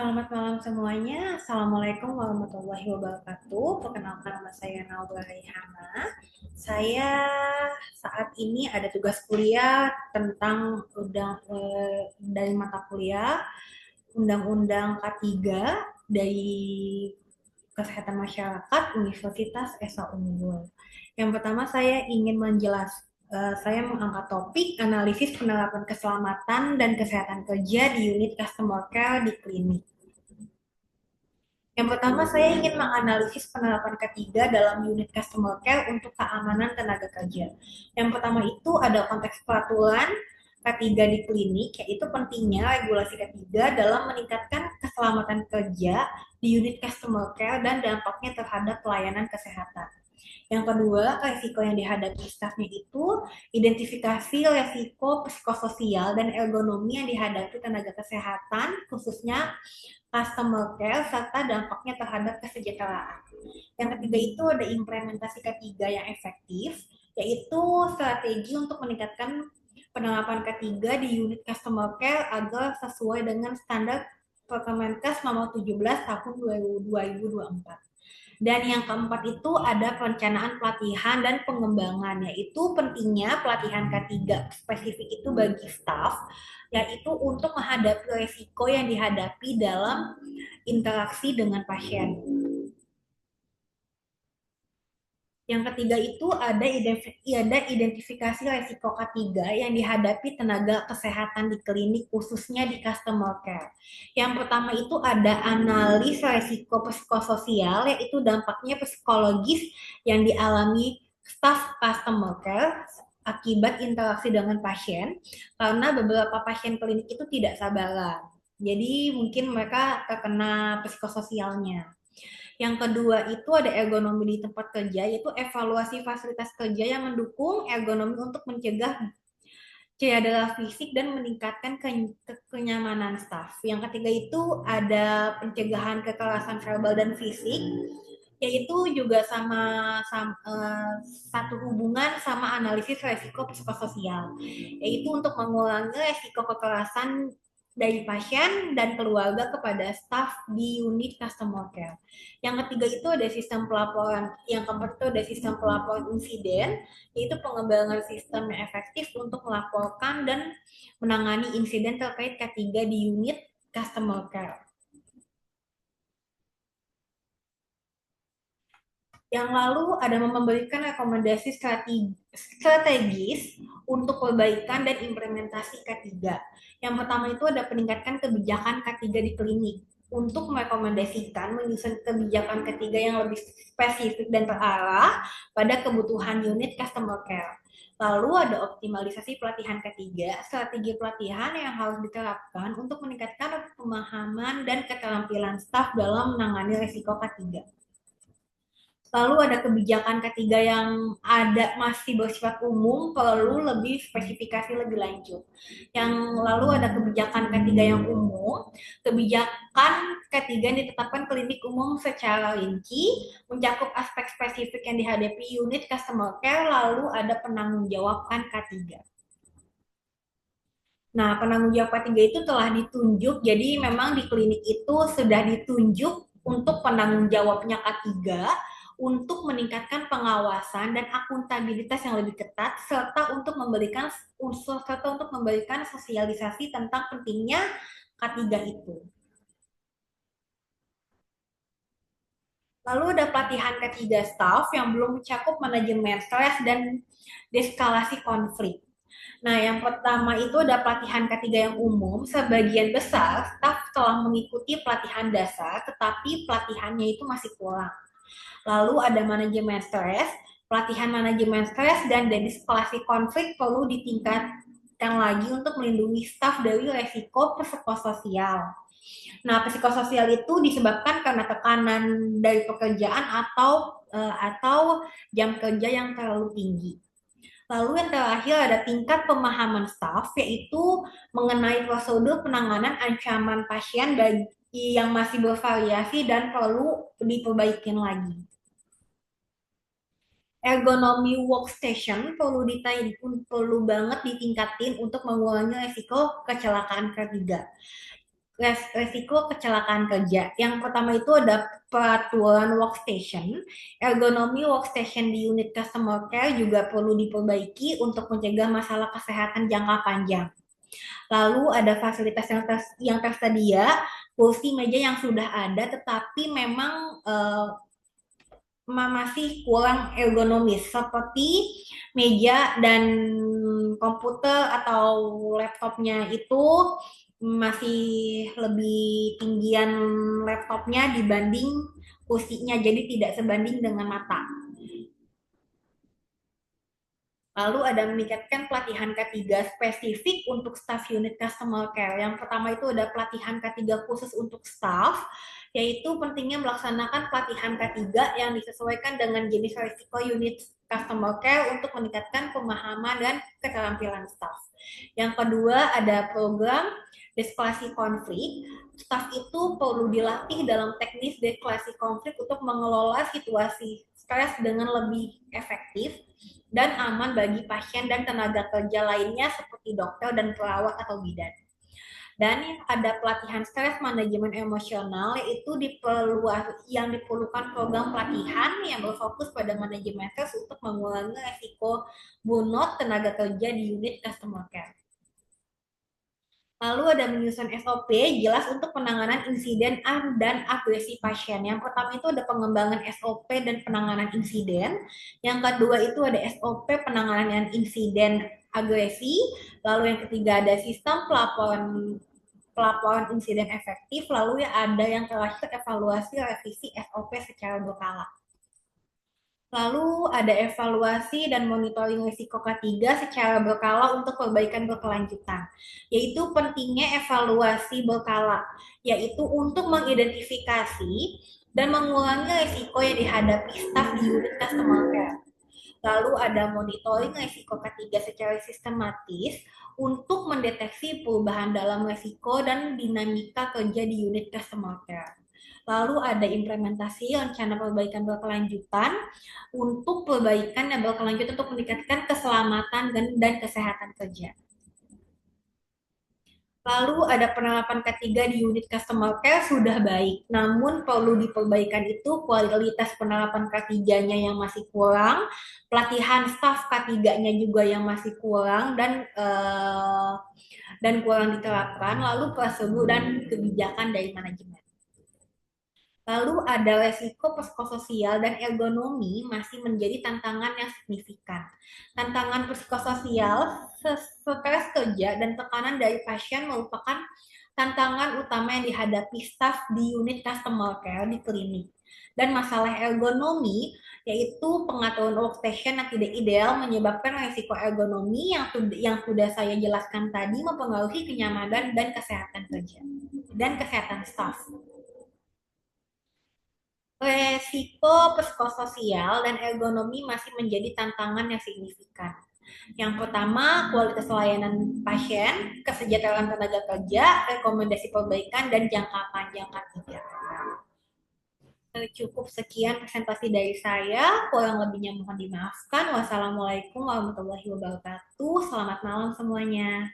Selamat malam semuanya. Assalamualaikum warahmatullahi wabarakatuh. Perkenalkan nama saya Naura Raihana. Saya saat ini ada tugas kuliah tentang dari mata kuliah Undang-Undang K3 dari Kesehatan Masyarakat Universitas Esa Unggul. Yang pertama saya mengangkat topik analisis penerapan keselamatan dan kesehatan kerja di unit customer care di klinik. Yang pertama, saya ingin menganalisis penerapan ketiga dalam unit customer care untuk keamanan tenaga kerja. Yang pertama itu ada konteks peraturan ketiga di klinik, yaitu pentingnya regulasi ketiga dalam meningkatkan keselamatan kerja di unit customer care dan dampaknya terhadap pelayanan kesehatan. Yang kedua, resiko yang dihadapi stafnya itu identifikasi resiko psikososial dan ergonomi yang dihadapi tenaga kesehatan, khususnya customer care, serta dampaknya terhadap kesejahteraan. Yang ketiga itu ada implementasi ketiga yang efektif, yaitu strategi untuk meningkatkan penerapan ketiga di unit customer care agar sesuai dengan standar Perkemenkes nomor 17 tahun 2024. Dan yang keempat itu ada perencanaan pelatihan dan pengembangan, yaitu pentingnya pelatihan ketiga spesifik itu bagi staff, yaitu untuk menghadapi resiko yang dihadapi dalam interaksi dengan pasien. Yang ketiga itu ada identifikasi resiko ketiga yang dihadapi tenaga kesehatan di klinik, khususnya di customer care. Yang pertama itu ada analis resiko psikososial, yaitu dampaknya psikologis yang dialami staf customer care akibat interaksi dengan pasien, karena beberapa pasien klinik itu tidak sabaran. Jadi mungkin mereka terkena psikososialnya. Yang kedua itu ada ergonomi di tempat kerja, yaitu evaluasi fasilitas kerja yang mendukung ergonomi untuk mencegah cedera fisik dan meningkatkan kenyamanan staf. Yang ketiga itu ada pencegahan kekerasan verbal dan fisik, yaitu juga satu hubungan sama analisis resiko psikososial, yaitu untuk mengurangi resiko kekerasan dari pasien dan keluarga kepada staf di unit customer care. Yang ketiga itu ada sistem pelaporan, yang keempat itu ada sistem pelaporan insiden, yaitu pengembangan sistem yang efektif untuk melaporkan dan menangani insiden terkait K3 di unit customer care. Yang lalu ada memberikan rekomendasi strategis untuk perbaikan dan implementasi K3. Yang pertama itu ada peningkatan kebijakan K3 di klinik untuk merekomendasikan menyusun kebijakan ketiga yang lebih spesifik dan terarah pada kebutuhan unit customer care. Lalu ada optimalisasi pelatihan ketiga, strategi pelatihan yang harus diterapkan untuk meningkatkan pemahaman dan keterampilan staf dalam menangani risiko K3. Lalu ada kebijakan ketiga yang masih bersifat umum, perlu lebih spesifikasi lebih lanjut. Yang lalu ada kebijakan ketiga yang umum, kebijakan ketiga yang ditetapkan klinik umum secara rinci, mencakup aspek spesifik yang dihadapi unit customer care, lalu ada penanggung jawabkan K3. Nah, penanggung jawab K3 itu telah ditunjuk, jadi memang di klinik itu sudah ditunjuk untuk penanggung jawabnya K3, untuk meningkatkan pengawasan dan akuntabilitas yang lebih ketat, serta untuk memberikan sosialisasi tentang pentingnya K3 itu. Lalu ada pelatihan ketiga staff yang belum mencakup manajemen stres dan deskalasi konflik. Nah, yang pertama itu ada pelatihan ketiga yang umum. Sebagian besar staf telah mengikuti pelatihan dasar, tetapi pelatihannya itu masih kurang. Lalu ada manajemen stres, pelatihan manajemen stres dan deskalasi konflik perlu ditingkatkan lagi untuk melindungi staf dari resiko psikososial. Nah, psikososial itu disebabkan karena tekanan dari pekerjaan atau jam kerja yang terlalu tinggi. Lalu yang terakhir ada tingkat pemahaman staf, yaitu mengenai prosedur penanganan ancaman pasien bagi yang masih bervariasi dan perlu diperbaiki lagi. Ergonomi workstation perlu banget ditingkatin untuk mengurangi resiko kecelakaan kerja. resiko kecelakaan kerja. Yang pertama itu ada peraturan workstation. Ergonomi workstation di unit customer care juga perlu diperbaiki untuk mencegah masalah kesehatan jangka panjang. Lalu ada fasilitas yang tersedia, kursi meja yang sudah ada, tetapi memang masih kurang ergonomis, seperti meja dan komputer atau laptopnya itu masih lebih tinggian laptopnya dibanding kursinya, jadi tidak sebanding dengan mata. Lalu ada meningkatkan pelatihan K3 spesifik untuk staff unit customer care. Yang pertama itu ada pelatihan K3 khusus untuk staff, yaitu pentingnya melaksanakan pelatihan K3 yang disesuaikan dengan jenis risiko unit customer care untuk meningkatkan pemahaman dan keterampilan staff. Yang kedua ada program deskalasi konflik. Staff itu perlu dilatih dalam teknis deskalasi konflik untuk mengelola situasi stres dengan lebih efektif dan aman bagi pasien dan tenaga kerja lainnya seperti dokter dan perawat atau bidan. Dan ada pelatihan stres manajemen emosional, yaitu yang diperlukan program pelatihan yang berfokus pada manajemen stres untuk mengurangi risiko burnout tenaga kerja di unit customer care. Lalu ada menyusun SOP jelas untuk penanganan insiden dan agresi pasien. Yang pertama itu ada pengembangan SOP dan penanganan insiden. Yang kedua itu ada SOP penanganan insiden agresi. Lalu yang ketiga ada sistem pelaporan insiden efektif. Lalu ya ada yang terakhir evaluasi revisi SOP secara berkala. Lalu ada evaluasi dan monitoring risiko ketiga secara berkala untuk perbaikan berkelanjutan, yaitu pentingnya evaluasi berkala, yaitu untuk mengidentifikasi dan mengurangi risiko yang dihadapi staf di unit customer care. Lalu ada monitoring risiko ketiga secara sistematis untuk mendeteksi perubahan dalam risiko dan dinamika kerja di unit customer care. Lalu ada implementasi rencana perbaikan berkelanjutan untuk perbaikan yang berkelanjutan untuk meningkatkan keselamatan dan kesehatan kerja. Lalu ada penerapan ketiga di unit customer care sudah baik, namun perlu diperbaikan itu kualitas penerapan K3-nya yang masih kurang, pelatihan staf K3-nya juga yang masih kurang dan kurang diterapkan, lalu prosedur dan kebijakan dari manajemen. Lalu ada resiko psikososial dan ergonomi masih menjadi tantangan yang signifikan. Tantangan psikososial, stres kerja dan tekanan dari pasien merupakan tantangan utama yang dihadapi staf di unit customer care di klinik. Dan masalah ergonomi, yaitu pengaturan workstation yang tidak ideal menyebabkan risiko ergonomi yang sudah saya jelaskan tadi mempengaruhi kenyamanan dan kesehatan kerja dan kesehatan staf. Resiko psikososial dan ergonomi masih menjadi tantangan yang signifikan. Yang pertama, kualitas layanan pasien, kesejahteraan tenaga kerja, rekomendasi perbaikan, dan jangka panjang kerja. Cukup sekian presentasi dari saya, kurang lebihnya mohon dimaafkan. Wassalamualaikum warahmatullahi wabarakatuh. Selamat malam semuanya.